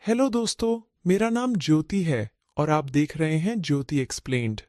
Hello दोस्तों, मेरा नाम ज्योति है और आप देख रहे हैं ज्योति एक्सप्लेन्ड।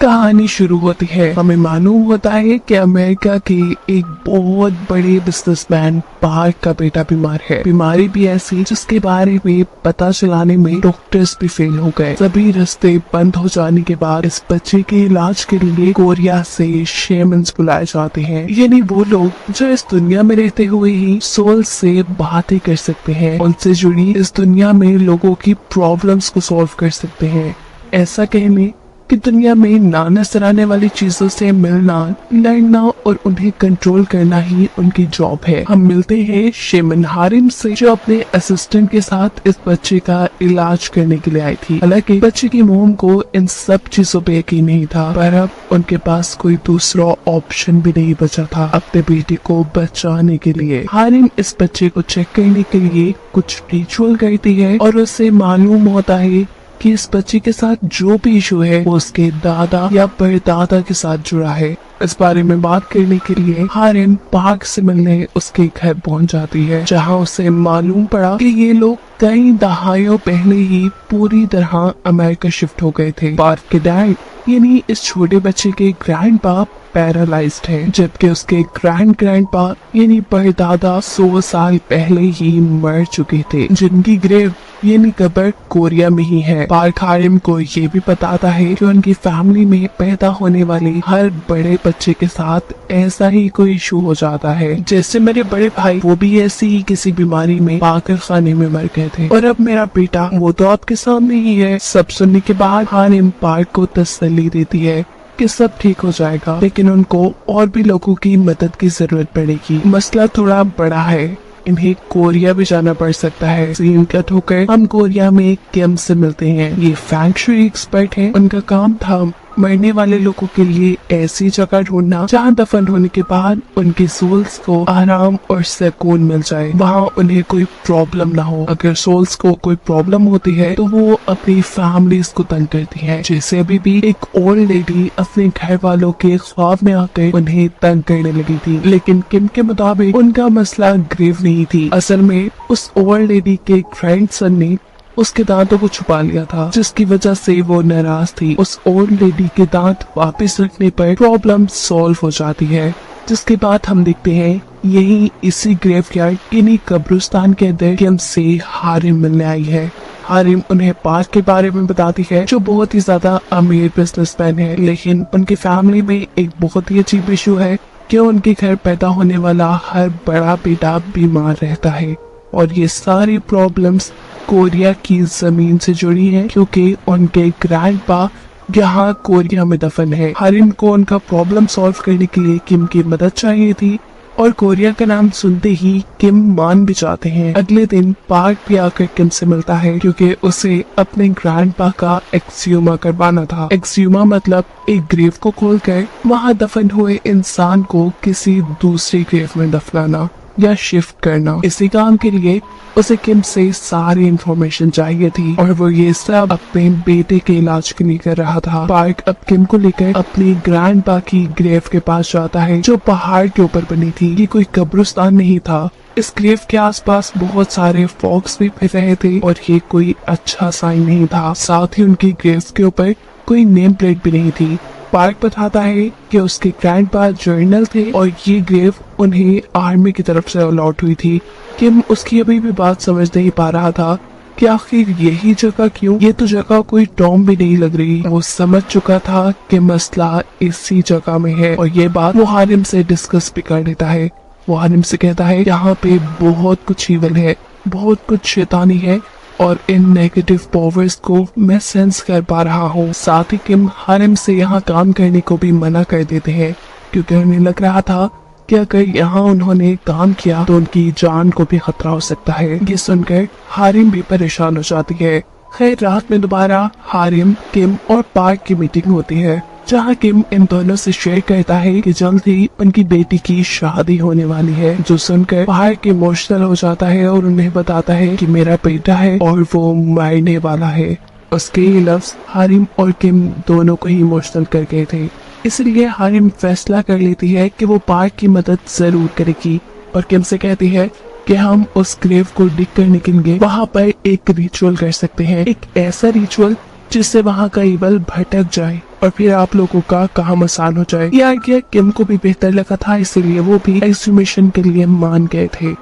कहानी शुरू होती है। हमें मालूम होता है कि अमेरिका के एक बहुत बड़े बिजनेसमैन पार्क का बेटा बीमार है। बीमारी भी ऐसी जिसके बारे में पता चलाने में डॉक्टर्स भी फेल हो गए। सभी रास्ते बंद हो जाने के बाद इस बच्चे के इलाज के लिए कोरिया से शेमन्स बुलाए जाते हैं। यानी वो लोग जो इस दुनिया में रहते हुए ही सोल से बातें कर सकते हैं, उनसे जुड़ी इस दुनिया में लोगों की प्रॉब्लम्स को सॉल्व कर सकते हैं। ऐसा कहने कि दुनिया में ना नजर आने वाली चीजों से मिलना, लड़ना और उन्हें कंट्रोल करना ही उनकी जॉब है। हम मिलते हैं शेमन हारिम से, जो अपने असिस्टेंट के साथ इस बच्चे का इलाज करने के लिए आई थी। हालांकि बच्चे की मोम को इन सब चीजों पे यकीन नहीं था, पर अब उनके पास कोई दूसरा ऑप्शन भी नहीं बचा था अपने बेटे को बचाने के लिए। हारिम इस बच्चे को चेक करने के लिए कुछ रिचुअल करती है और उससे मालूम होता है कि इस बच्चे के साथ जो भी इशू है वो उसके दादा या परदादा के साथ जुड़ा है। इस बारे में बात करने के लिए हारिम पार्क से मिलने उसके घर पहुंच जाती है, जहां उसे मालूम पड़ा कि ये लोग कई दहाइयों पहले ही पूरी तरह अमेरिका शिफ्ट हो गए थे। पार्क के डैड यानी इस छोटे बच्चे के ग्रैंडपा पैरालाइज्ड है, जबकि उसके ग्रैंडपा यानी परदादा 100 साल पहले ही मर चुके थे, जिनकी ग्रेव यानी कब्र कोरिया में ही है। पार्क हारिम को ये भी बताता है कि उनकी फैमिली में पैदा होने वाले हर बड़े बच्चे के साथ ऐसा ही कोई इशू हो जाता है। जैसे मेरे बड़े भाई, वो भी ऐसी ही किसी बीमारी में पागल खाने में मर गए थे, और अब मेरा बेटा वो तो आपके सामने ही है। सब सुनने के बाद हारिम पार्क को तसल्ली देती है कि सब ठीक हो जाएगा, लेकिन उनको और भी लोगों की मदद की जरूरत पड़ेगी। मसला थोड़ा बड़ा है, इन्हें कोरिया भी जाना पड़ सकता है। सीन कट होकर हम कोरिया में किम से मिलते हैं। ये फेंग शुई एक्सपर्ट हैं। उनका काम था मरने वाले लोगों के लिए ऐसी जगह ढूंढना जहां दफन होने के बाद उनके सोल्स को आराम और सुकून मिल जाए, वहां उन्हें कोई प्रॉब्लम ना हो। अगर सोल्स को कोई प्रॉब्लम होती है तो वो अपनी फैमिलीज को तंग करती है। जैसे अभी भी एक ओल्ड लेडी अपने घर वालों के ख्वाब में आकर उन्हें तंग करने लगी थी, लेकिन किम के मुताबिक उनका मसला ग्रेव नहीं थी। असल में उस ओल्ड लेडी के ग्रैंडसन ने उसके दांतों को छुपा लिया था, जिसकी वजह से वो नाराज थी। उस ओल्ड लेडी के दांत वापस रखने पर प्रॉब्लम सॉल्व हो जाती है। जिसके बाद हम देखते हैं यही इसी ग्रेवयार्ड यानी कब्रिस्तान के अंदर किम से हारिम मिलने आई है। हारिम उन्हें पार्क के बारे में बताती है, जो बहुत ही ज्यादा अमीर बिजनेसमैन है, लेकिन उनकी फैमिली में एक बहुत ही अजीब इशू है कि उनके घर पैदा होने वाला हर बड़ा बेटा बीमार रहता है, और ये सारी प्रॉब्लम्स कोरिया की जमीन से जुड़ी है, क्योंकि उनके ग्रैंडपा यहाँ कोरिया में दफन है। हारिम को उनका प्रॉब्लम सॉल्व करने के लिए किम की मदद चाहिए थी, और कोरिया का नाम सुनते ही किम मान भी जाते हैं। अगले दिन पार्क भी आकर किम से मिलता है, क्योंकि उसे अपने ग्रैंडपा का एक्सह्यूमा करवाना था। एक्सह्यूमा मतलब एक ग्रेव को खोलकर वहाँ दफन हुए इंसान को किसी दूसरी ग्रेव में दफनाना या शिफ्ट करना। इसी काम के लिए उसे किम से सारी इंफॉर्मेशन चाहिए थी, और वो ये सब अपने बेटे के इलाज के लिए कर रहा था। पार्क अब किम को लेकर अपनी ग्रैंडपा की ग्रेव के पास जाता है, जो पहाड़ के ऊपर बनी थी। ये कोई कब्रिस्तान नहीं था। इस ग्रेव के आसपास बहुत सारे फॉक्स भी फिर रहे थे, और ये कोई अच्छा साइन नहीं था। साथ ही उनकी ग्रेव के ऊपर कोई नेम प्लेट भी नहीं थी। पार्क बताता है कि उसके ग्रैंडपा जर्नल थे, और ये ग्रेव उन्हें आर्मी की तरफ से अलॉट हुई थी। किम उसकी अभी भी बात समझ नहीं पा रहा था कि आखिर यही जगह क्यों। ये तो जगह कोई टॉम भी नहीं लग रही। वो समझ चुका था कि मसला इसी जगह में है, और ये बात वो हारिम से डिस्कस भी कर लेता है। वो हारिम से कहता है यहाँ पे बहुत कुछ इविल है, बहुत कुछ शैतानी है, और इन नेगेटिव पावर्स को मैं सेंस कर पा रहा हूँ। साथ ही किम हारिम से यहाँ काम करने को भी मना कर देते हैं, क्योंकि उन्हें लग रहा था कि अगर यहाँ उन्होंने काम किया तो उनकी जान को भी खतरा हो सकता है। ये सुनकर हारिम भी परेशान हो जाती है। खैर, रात में दोबारा हारिम, किम और पार्क की मीटिंग होती है, जहाँ किम इन दोनों से शेयर करता है कि जल्द ही उनकी बेटी की शादी होने वाली है, जो सुनकर पार्क इमोशनल हो जाता है और उन्हें बताता है कि मेरा बेटा है और वो मरने वाला है। उसके ये लफ्ज हारिम और किम दोनों को ही इमोशनल कर गए थे, इसलिए हारिम फैसला कर लेती है कि वो पार्क की मदद जरूर करेगी, और किम से कहती है कि हम उस ग्रेव को डिग करने के लिए वहाँ पर एक रिचुअल कर सकते हैं, एक ऐसा रिचुअल जिससे वहाँ का ईवल भटक जाए और फिर आप लोगों का काम आसान हो जाए। ये आइडिया किम को भी बेहतर लगा था, इसीलिए वो भी एक्सट्रीमेशन के लिए मान गए थे।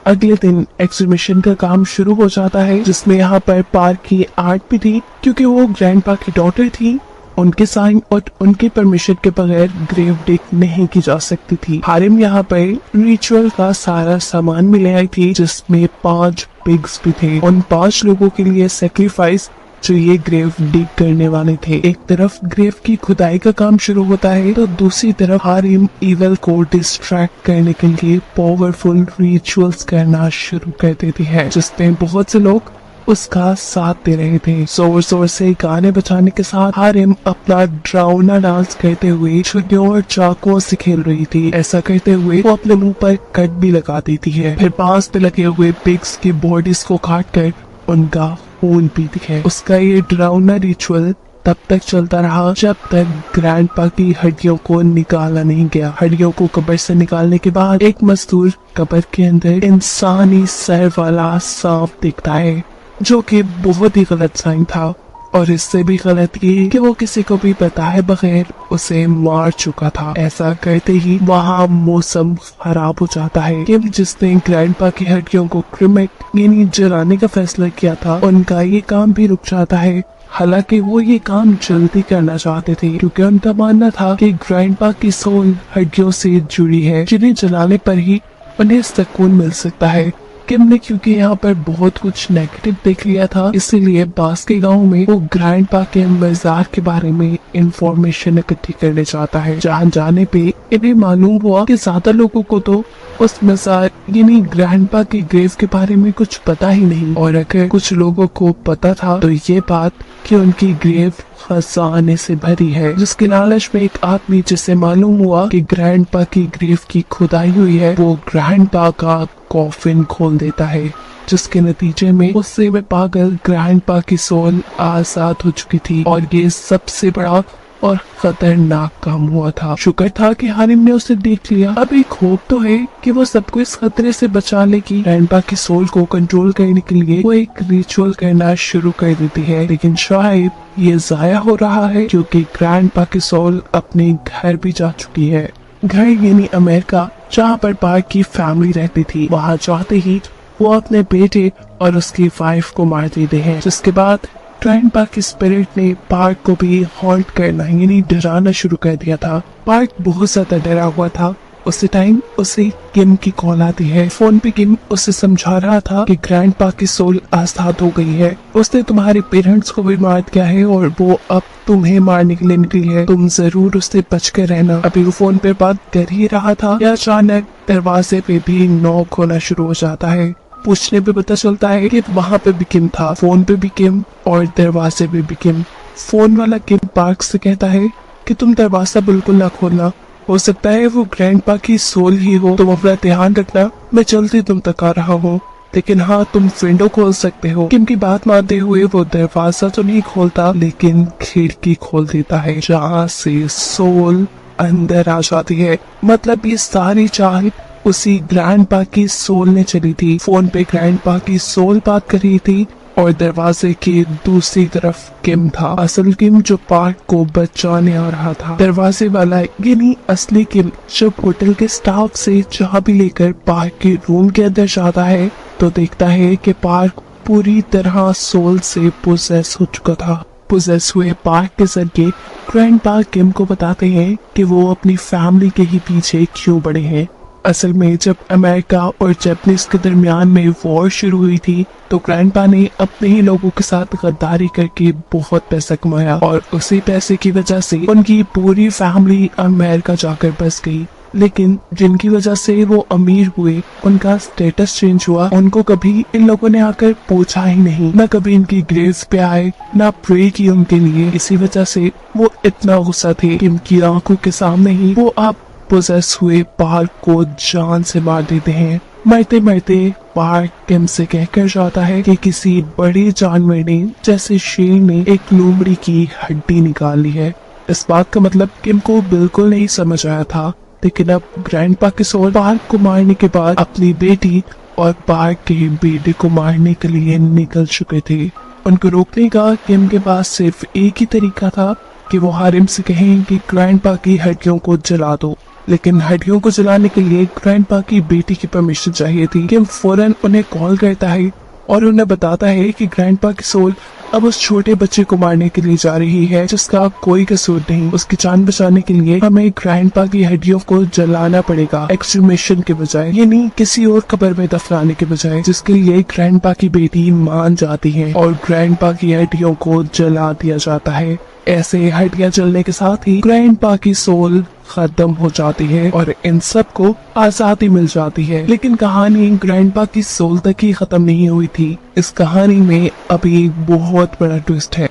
अगले दिन एक्सट्रीमेशन का काम शुरू हो जाता है, जिसमें यहाँ पर पार्क की आर्ट भी थी, क्योंकि वो ग्रैंडपा की डॉटर थी। उनके साइन और उनके परमिशन के बगैर ग्रेव डिग नहीं की जा सकती थी। हारिम यहाँ पर रिचुअल का सारा सामान भी ले आई थी, जिसमें 5 पिग्स भी थे। उन 5 लोगों के लिए सेक्रीफाइस जो ये ग्रेव डिग करने वाले थे। एक तरफ ग्रेव की खुदाई का काम शुरू होता है, तो दूसरी तरफ हारिम ईवल को डिस्ट्रैक्ट करने के लिए पावरफुल रिचुअल्स करना शुरू कर देती है, जिसमें बहुत से लोग उसका साथ दे रहे थे। जोर जोर से गाने बजाने के साथ हारिम अपना ड्राउना डांस करते हुए छुरियों और चाकुओं से खेल रही थी। ऐसा करते हुए वो अपने मुंह पर कट भी लगा देती है। फिर पास पे लगे हुए पिग्स की बॉडीज को काट कर उनका खून पीती है। उसका ये ड्राउना रिचुअल तब तक चलता रहा जब तक ग्रैंडपा की हड्डियों को निकाला नहीं गया। हड्डियों को कब्र से निकालने के बाद एक मजदूर कब्र के अंदर इंसानी सर वाला सांप दिखता है, जो कि बहुत ही गलत साइन था। और इससे भी गलत ये कि वो किसी को भी बताए बगैर उसे मार चुका था। ऐसा करते ही वहाँ मौसम खराब हो जाता है। किम जिसने ग्रैंडपा की हड्डियों को क्रिमेट यानी जलाने का फैसला किया था, उनका ये काम भी रुक जाता है। हालांकि वो ये काम जल्दी करना चाहते थे, क्योंकि उनका मानना था कि ग्रैंडपा की सोल हड्डियों से जुड़ी है, जिन्हें जलाने पर ही उन्हें सुकून मिल सकता है। किम ने क्योंकि यहाँ पर बहुत कुछ नेगेटिव देख लिया था, इसीलिए पास के गांव में वो ग्रैंडपा के मजार के बारे में इंफॉर्मेशन इकट्ठी करने चाहता है। जहाँ जाने पे इन्हें मालूम हुआ कि ज्यादा लोगों को तो उस मजार यानी ग्रैंडपा के ग्रेव के बारे में कुछ पता ही नहीं, और अगर कुछ लोगों को पता था तो ये बात कि उनकी ग्रेव खजाने से भरी है। जिसके लालच में एक आदमी जिसे मालूम हुआ कि ग्रैंडपा की ग्रेव की खुदाई हुई है, वो ग्रैंडपा का कॉफिन खोल देता है, जिसके नतीजे में उससे वे पागल ग्रैंडपा की सोल आजाद हो चुकी थी। और ये सबसे बड़ा और खतरनाक काम हुआ था। शुक्र था कि हारिम ने उसे देख लिया। अब एक होप तो है कि वो सबको इस खतरे से बचा लेगी। ग्रैंडपा की सोल को कंट्रोल करने के लिए वो एक रिचुअल करना शुरू कर देती है, लेकिन शायद ये जाया हो रहा है क्योंकि ग्रैंडपा की सोल अपने घर भी जा चुकी है। घर यानी अमेरिका, जहाँ पर पार्क की फैमिली रहती थी। वहाँ जाते ही वो अपने बेटे और उसकी वाइफ को मार देते हैं, जिसके बाद ग्रैंडपा की स्पिरिट ने पार्क को भी हॉन्ट करना यानी डराना शुरू कर दिया था। पार्क बहुत ज्यादा डरा हुआ था। उसी टाइम उसे किम की कॉल आती है। फोन पे किम उसे समझा रहा था कि ग्रैंडपा की सोल आजाद हो गई है, उसने तुम्हारे पेरेंट्स को भी मार दिया है और वो अब तुम्हें मारने के लिए निकली है, तुम जरूर उससे बच कर रहना। अभी वो फोन पे बात कर ही रहा था कि अचानक दरवाजे पे भी नॉक होना शुरू हो जाता है। पूछने पे पता चलता है कि वहाँ पे भी किम था, फोन पे भी किम और दरवाजे पे भी किम। फोन वाला किम पार्क से कहता है कि तुम दरवाजा बिल्कुल ना खोलना, हो सकता है वो ग्रैंडपा की सोल ही हो, तुम अपना ध्यान रखना, मैं जल्दी तुम तक आ रहा हूँ, लेकिन हाँ तुम विंडो खोल सकते हो। किम की बात मानते हुए वो दरवाजा तो नहीं खोलता, लेकिन खिड़की खोल देता है, जहाँ से सोल अंदर आ जाती है। मतलब ये सारी चाल उसी ग्रैंडपा की सोल ने चली थी। फोन पे ग्रैंडपा की सोल बात कर रही थी और दरवाजे की दूसरी तरफ किम था, असल किम जो पार्क को बचाने आ रहा था। दरवाजे वाला यानी असली किम जब होटल के स्टाफ से चाबी लेकर पार्क के रूम के अंदर जाता है, तो देखता है कि पार्क पूरी तरह सोल से पोजेस हो चुका था। पोजेस हुए पार्क के जरिए ग्रैंडपा किम को बताते हैं कि वो अपनी फैमिली के ही पीछे क्यों पड़े हैं। असल में जब अमेरिका और जापानीज के दरमियान में वॉर शुरू हुई थी, तो ग्रैंडपा ने अपने ही लोगों के साथ गद्दारी करके बहुत पैसा कमाया और उसी पैसे की वजह से उनकी पूरी फैमिली अमेरिका जाकर बस गई। लेकिन जिनकी वजह से वो अमीर हुए, उनका स्टेटस चेंज हुआ, उनको कभी इन लोगों ने आकर पूछा ही नहीं, न कभी इनकी ग्रेव्स पे आए, न प्रे की उनके लिए। इसी वजह से वो इतना गुस्सा थे कि इनकी आंखों के सामने ही वो आप पोजेस हुए पार्क को जान से मार देते हैं। मरते मरते पार्क किम से कहकर जाता है कि किसी बड़े जानवर ने जैसे शेर ने एक लोमड़ी की हड्डी निकाल ली है। इस बात का मतलब किम को बिल्कुल नहीं समझ आया था। लेकिन अब ग्रैंडपा की सोल पार्क को मारने के बाद अपनी बेटी और पार्क के बेटे को मारने के लिए निकल चुके थे। उनको रोकने का किम के पास सिर्फ एक ही तरीका था कि वो हारिम से कहें कि ग्रैंडपा की हड्डियों को जला दो, लेकिन हड्डियों को जलाने के लिए ग्रैंडपा की बेटी की परमिशन चाहिए थी। किम फौरन उन्हें कॉल करता है और उन्हें बताता है कि ग्रैंडपा की सोल अब उस छोटे बच्चे को मारने के लिए जा रही है जिसका कोई कसूर नहीं। उसकी जान बचाने के लिए हमें ग्रैंडपा की हड्डियों को जलाना पड़ेगा, एक्सट्रीमेशन के बजाय, यानी किसी और कब्र में दफनाने के बजाय, जिसके लिए ग्रैंडपा की बेटी मान जाती है और ग्रैंडपा की हड्डियों को जला दिया जाता है। ऐसे हड्डियां जलने के साथ ही ग्रैंडपा की सोल खत्म हो जाती है और इन सब को आजादी मिल जाती है। लेकिन कहानी ग्रैंडपा की सोल तक ही खत्म नहीं हुई थी। इस कहानी में अभी एक बहुत बड़ा ट्विस्ट है।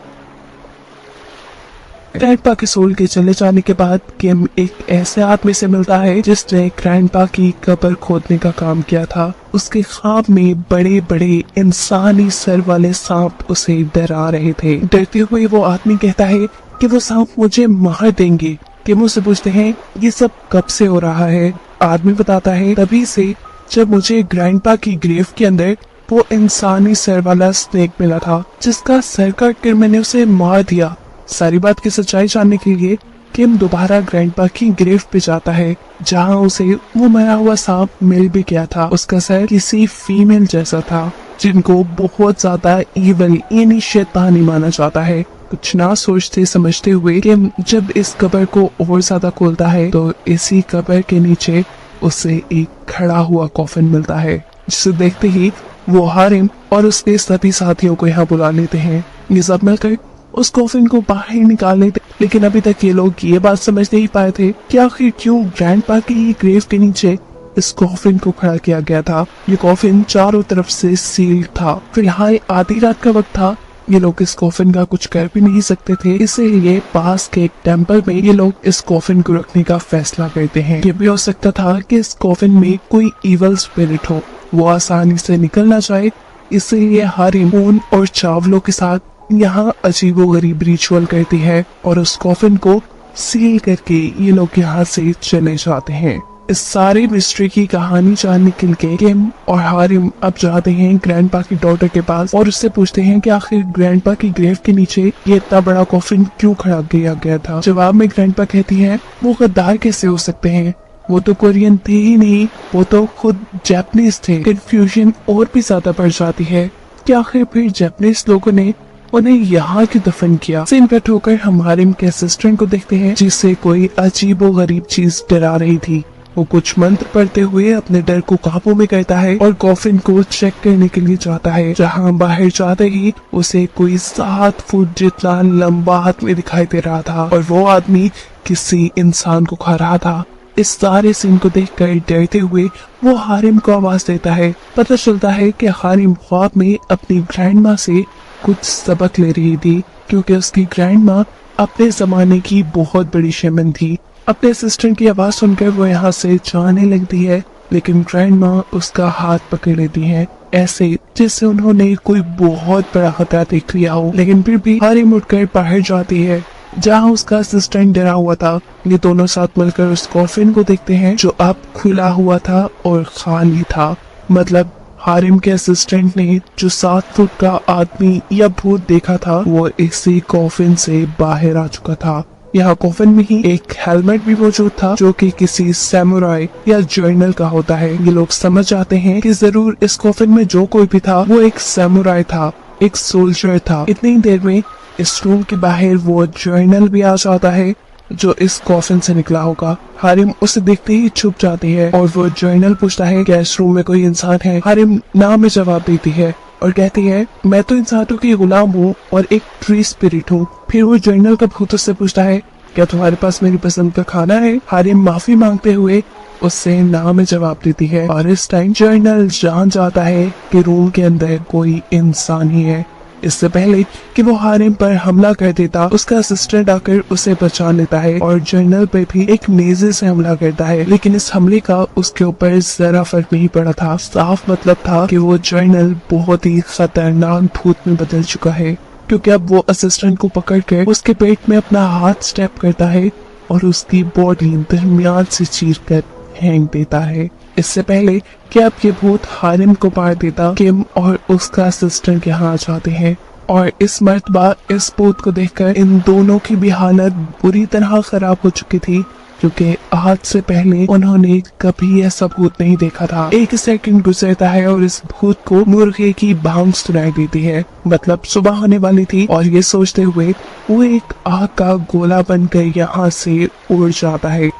ग्रैंडपा के सोल के चले जाने के बाद किम एक ऐसे आदमी से मिलता है जिसने ग्रैंडपा की कब्र खोदने का काम किया था। उसके ख्वाब में बड़े बड़े इंसानी सर वाले सांप उसे डरा रहे थे। डरते हुए वो आदमी कहता है कि वो सांप मुझे मार देंगे। किम उससे पूछते हैं ये सब कब से हो रहा है। आदमी बताता है तभी से जब मुझे ग्रैंडपा की ग्रेव के अंदर वो इंसानी सर वाला स्नेक मिला था जिसका सर काट कर मैंने उसे मार दिया। सारी बात की सच्चाई जानने के लिए किम दोबारा ग्रैंडपा की ग्रेव पे जाता है जहाँ उसे वो मरा हुआ सांप मिल भी गया था। उसका सर किसी फीमेल जैसा था जिनको बहुत ज्यादा इवल यानी शैतानी माना जाता है। कुछ ना सोचते समझते हुए किम जब इस कब्र को और ज्यादा खोलता है तो इसी कब्र के नीचे उसे एक खड़ा हुआ कॉफिन मिलता है, जिसे देखते ही वो हारिम और उसके सभी साथियों को यहाँ बुला लेते हैं। ये सब मिलकर उस कॉफिन को बाहर निकाल लेते, लेकिन अभी तक ये लोग ये बात समझ नहीं पाए थे कि आखिर क्यों ग्रैंडपा की ग्रेव के नीचे इस कॉफिन को खड़ा किया गया था। ये कॉफिन चारों तरफ से सील्ड था। फिलहाल आधी रात का वक्त था। ये लोग इस कॉफिन का कुछ कर भी नहीं सकते थे, इसीलिए पास के एक टेम्पल में ये लोग इस कॉफिन को रखने का फैसला करते हैं। ये भी हो सकता था कि इस कॉफिन में कोई इवल स्पिरिट हो, वो आसानी से निकल ना जाए, इसलिए हारिम खून और चावलों के साथ यहाँ अजीबोगरीब रिचुअल करती है और उस कॉफिन को सील करके ये लोग यहाँ से चले जाते हैं। इस सारी मिस्ट्री की कहानी जानने के लिए किम और हारिम अब जाते हैं ग्रैंडपा की डॉटर के पास और उससे पूछते हैं कि आखिर ग्रैंडपा की ग्रेव के नीचे ये इतना बड़ा कॉफिन क्यों खड़ा किया गया था। जवाब में ग्रैंडपा कहती है वो गद्दार कैसे हो सकते हैं, वो तो कोरियन थे ही नहीं, वो तो खुद जापानीज थे। कंफ्यूजन और भी ज्यादा बढ़ जाती है कि आखिर फिर जापानीज लोगों ने उन्हें यहाँ क्यों दफन किया। सीन कट होकर हम हारिम के असिस्टेंट को देखते हैं जिससे कोई अजीबो गरीब चीज डरा रही थी। वो कुछ मंत्र पढ़ते हुए अपने डर को काबू में करता है और कॉफिन को चेक करने के लिए जाता है, जहाँ बाहर जाते ही उसे कोई 7 फुट जितना लंबा आदमी दिखाई दे रहा था और वो आदमी किसी इंसान को खा रहा था। इस सारे सीन को देखकर डरते हुए वो हारिम को आवाज देता है। पता चलता है कि हारिम ख्वाब में अपनी ग्रैंड माँ से कुछ सबक ले रही थी, क्योंकि उसकी ग्रैंड माँ अपने जमाने की बहुत बड़ी शेमन थी। अपने असिस्टेंट की आवाज सुनकर वो यहाँ से जाने लगती है, लेकिन ग्रैंड माँ उसका हाथ पकड़ लेती है, ऐसे जैसे उन्होंने कोई बहुत बड़ा खतरा देख लिया हो। लेकिन फिर भी हारिम उठकर बाहर जाती है जहाँ उसका असिस्टेंट डरा हुआ था। ये दोनों साथ मिलकर उस कॉफिन को देखते हैं जो अब खुला हुआ था और खाली था। मतलब हारिम के असिस्टेंट ने जो 7 फुट का आदमी या भूत देखा था वो इसी कॉफिन से बाहर आ चुका था। यहाँ कॉफिन में ही एक हेलमेट भी मौजूद था जो कि किसी सैमुराई या जर्नल का होता है। ये लोग समझ जाते हैं कि जरूर इस कॉफिन में जो कोई भी था वो एक सैमुराई था, एक सोल्जर था। इतनी देर में इस रूम के बाहर वो जर्नल भी आ जाता है जो इस कॉफिन से निकला होगा। हारिम उसे देखते ही छुप जाती है और वो जर्नल पूछता है क्या इस रूम में कोई इंसान है। हारिम ना में जवाब देती है और कहती है मैं तो इंसानों की गुलाम हूँ और एक ट्री स्पिरिट हूँ। फिर वो जर्नल का भूत उससे पूछता है क्या तुम्हारे पास मेरी पसंद का खाना है। हारिम माफी मांगते हुए उससे ना में जवाब देती है और इस टाइम जर्नल जान जाता है कि रूम के अंदर कोई इंसान ही है। इससे पहले कि वो हारिम पर हमला कर देता उसका असिस्टेंट आकर उसे बचा लेता है और जर्नल पे भी एक नेज़े से हमला करता है, लेकिन इस हमले का उसके ऊपर जरा फर्क नहीं पड़ा था। साफ मतलब था कि वो जर्नल बहुत ही खतरनाक भूत में बदल चुका है, क्योंकि अब वो असिस्टेंट को पकड़कर उसके पेट में अपना हाथ स्टेप करता है और उसकी बॉडी दरमियान से चीरकर फेंक देता है। इससे पहले कि अब ये भूत हारिम को मार देता, किम और उसका असिस्टेंट यहाँ आ जाते हैं और इस मर्तबा इस भूत को देखकर इन दोनों की भी हालत बुरी तरह खराब हो चुकी थी, क्योंकि आज से पहले उन्होंने कभी ऐसा भूत नहीं देखा था। एक सेकंड गुजरता है और इस भूत को मुर्गे की बांग सुनाई देती है, मतलब सुबह होने वाली थी, और ये सोचते हुए वो एक आग का गोला बनकर यहाँ से उड़ जाता है।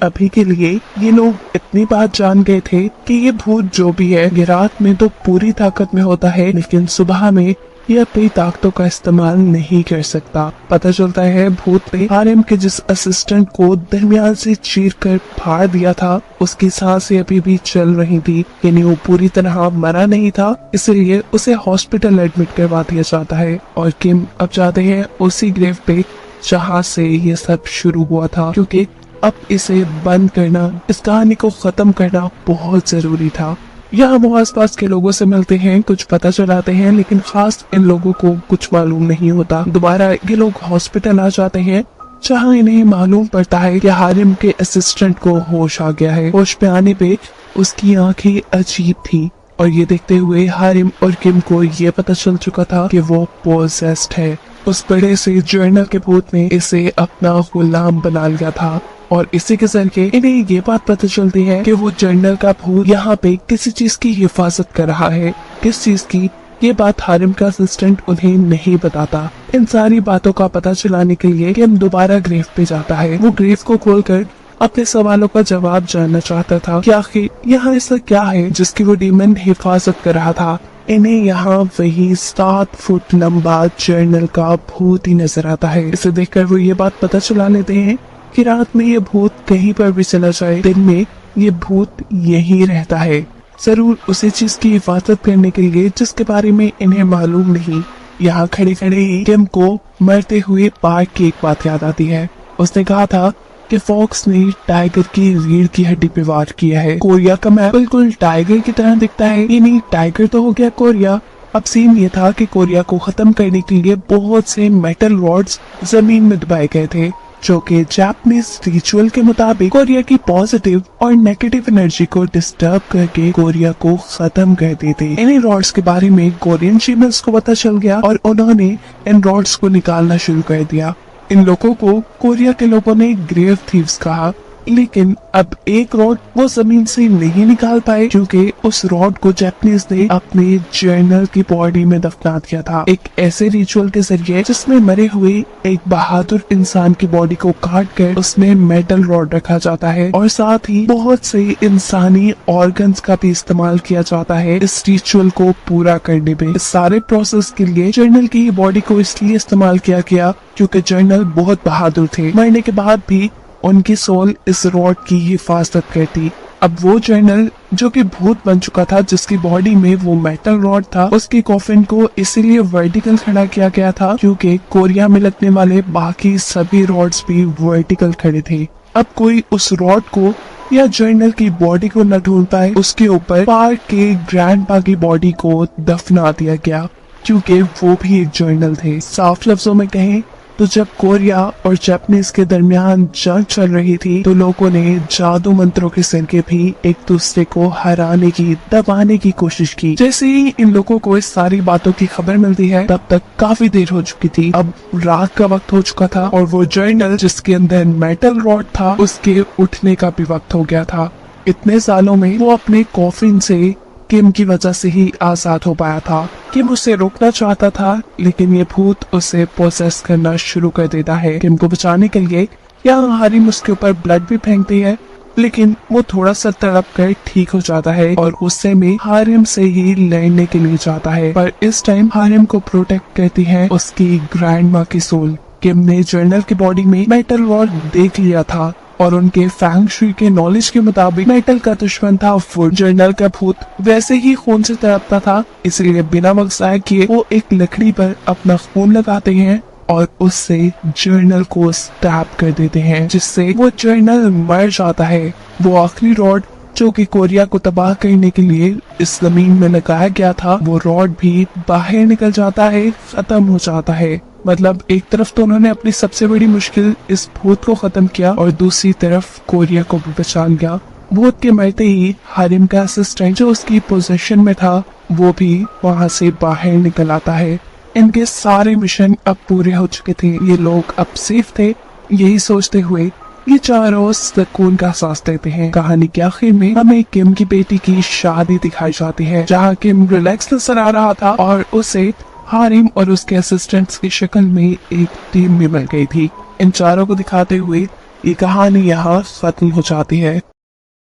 अभी के लिए ये लोग इतनी बात जान गए थे कि ये भूत जो भी है ये रात में तो पूरी ताकत में होता है, लेकिन सुबह में ये अपनी ताकतों का इस्तेमाल नहीं कर सकता। पता चलता है भूत ने हारिम के जिस असिस्टेंट को दरमियान से चीर कर फाड़ दिया था, उसकी सांसें अभी भी चल रही थी, यानी वो पूरी तरह मरा नहीं था, इसलिए उसे हॉस्पिटल एडमिट करवा दिया जाता है। और किम अब जाते हैं उसी ग्रेव पे जहाँ से ये सब शुरू हुआ था, क्योंकि अब इसे बंद करना, इस कहानी को खत्म करना बहुत जरूरी था। यहाँ वो आसपास के लोगों से मिलते हैं, कुछ पता चलाते हैं, लेकिन खास इन लोगों को कुछ मालूम नहीं होता। दोबारा ये लोग हॉस्पिटल आ जाते हैं, जहाँ इन्हें मालूम पड़ता है कि हारिम के असिस्टेंट को होश आ गया है। होश पे आने पे उसकी आंखें अजीब थी और ये देखते हुए हारिम और किम को ये पता चल चुका था कि वो पोजेस्ड है। उस बड़े से जर्नल के भूत ने इसे अपना गुलाम बना लिया था और इसी के जरिए इन्हें ये बात पता चलती है कि वो जर्नल का भूत यहाँ पे किसी चीज की हिफाजत कर रहा है। किस चीज की, ये बात हारिम का असिस्टेंट उन्हें नहीं बताता। इन सारी बातों का पता चलाने के लिए किम दोबारा ग्रेव पे जाता है। वो ग्रेव को खोलकर अपने सवालों का जवाब जानना चाहता था कि आखिर यहाँ ऐसा क्या है जिसकी वो डीमन हिफाजत कर रहा था। इन्हें यहाँ वही 7 फुट लंबा जर्नल का भूत ही नजर आता है। इसे देखकर वो ये बात पता चला लेते हैं कि रात में ये भूत कहीं पर भी चला जाए, दिन में ये भूत यही रहता है, जरूर उसी चीज की हिफाजत करने के लिए जिसके बारे में इन्हें मालूम नहीं। यहाँ खड़े खड़े ही किम को मरते हुए पार्क की एक बात याद आती है। उसने कहा था कि फॉक्स ने टाइगर की रीढ़ की हड्डी पे वार किया है। कोरिया का मैप बिल्कुल टाइगर की तरह दिखता है, ये नहीं टाइगर तो हो गया कोरिया। अब सीन ये था कि कोरिया को खत्म करने के लिए बहुत से मेटल रॉड्स जमीन में दबाए गए थे, जो कि जापानीज रिचुअल के मुताबिक कोरिया की पॉजिटिव और नेगेटिव एनर्जी को डिस्टर्ब करके कोरिया को खत्म कर देते। इन रॉड्स के बारे में कोरियन शेमन्स को पता चल गया और उन्होंने इन रॉड्स को निकालना शुरू कर दिया। इन लोगों को कोरिया के लोगों ने ग्रेव थीव्स कहा, लेकिन अब एक रॉड वो जमीन से नहीं निकाल पाए क्योंकि उस रॉड को जापानीज ने अपने जर्नल की बॉडी में दफना दिया था, एक ऐसे रिचुअल के जरिए जिसमें मरे हुए एक बहादुर इंसान की बॉडी को काट कर उसमें मेटल रॉड रखा जाता है और साथ ही बहुत से इंसानी ऑर्गन्स का भी इस्तेमाल किया जाता है इस रिचुअल को पूरा करने में। इस सारे प्रोसेस के लिए जर्नल की बॉडी को इसलिए इस्तेमाल किया गया क्योंकि जर्नल बहुत बहादुर थे, मरने के बाद भी उनकी सोल इस रॉड की हिफाजत करती। अब वो जर्नल जो कि भूत बन चुका था, जिसकी बॉडी में वो मेटल रॉड था, उसकी कॉफिन को इसीलिए वर्टिकल खड़ा किया गया था क्योंकि कोरिया में लगने वाले बाकी सभी रॉड्स भी वर्टिकल खड़े थे। अब कोई उस रॉड को या जर्नल की बॉडी को न ढूंढ पाए, उसके ऊपर पार्क के ग्रैंडपा की बॉडी को दफना दिया गया क्योंकि वो भी एक जर्नल थे। साफ लफ्जों में कहें तो जब कोरिया और जापानीज के दरमियान जंग चल रही थी तो लोगों ने जादू मंत्रों के जरिए भी एक दूसरे को हराने की, दबाने की कोशिश की। जैसे ही इन लोगों को इस सारी बातों की खबर मिलती है तब तक काफी देर हो चुकी थी। अब रात का वक्त हो चुका था और वो जर्नल जिसके अंदर मेटल रॉड था उसके उठने का भी वक्त हो गया था। इतने सालों में वो अपने कॉफिन से किम की वजह से ही आजाद हो पाया था। किम उसे रोकना चाहता था लेकिन ये भूत उसे पोसेस करना शुरू कर देता है। किम को बचाने के लिए यहाँ हारिम उसके ऊपर ब्लड भी फेंकती है, लेकिन वो थोड़ा सा तड़प कर ठीक हो जाता है और गुस्से में हारिम से ही लड़ने के लिए जाता है। पर इस टाइम हारिम को प्रोटेक्ट करती है उसकी ग्रैंडमा की सोल। किम ने जर्नल की बॉडी में मेटल रॉड देख लिया था और उनके फैंग शुई के नॉलेज के मुताबिक मेटल का दुश्मन था वुड। जर्नल का भूत वैसे ही खून से तड़पता था, इसलिए बिना वक्त जाया किए वो एक लकड़ी पर अपना खून लगाते हैं और उससे जर्नल को स्टैब कर देते हैं, जिससे वो जर्नल मर जाता है। वो आखिरी रॉड जो कि कोरिया को तबाह करने के लिए इस जमीन में लगाया गया था, वो रॉड भी बाहर निकल जाता है, खत्म हो जाता है। मतलब एक तरफ तो उन्होंने अपनी सबसे बड़ी मुश्किल इस भूत को खत्म किया और दूसरी तरफ कोरिया को भी बचा लिया। भूत के मरते ही हारिम का असिस्टेंट जो उसकी पोजीशन में था वो भी वहां से बाहर निकल आता है। इनके सारे मिशन अब पूरे हो चुके थे, ये लोग अब सेफ थे। यही सोचते हुए ये चारों सुकून का सांस लेते हैं। कहानी के आखिर में हमें किम की बेटी की शादी दिखाई जाती है, जहाँ किम रिलैक्स नजर आ रहा था और उसे हारिम और उसके असिस्टेंट्स की शक्ल में एक टीम भी मिल गई थी। इन चारों को दिखाते हुए ये कहानी यहाँ खत्म हो जाती है।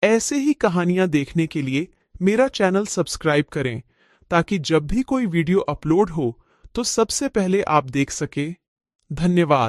ऐसे ही कहानियां देखने के लिए मेरा चैनल सब्सक्राइब करें ताकि जब भी कोई वीडियो अपलोड हो तो सबसे पहले आप देख सके। धन्यवाद।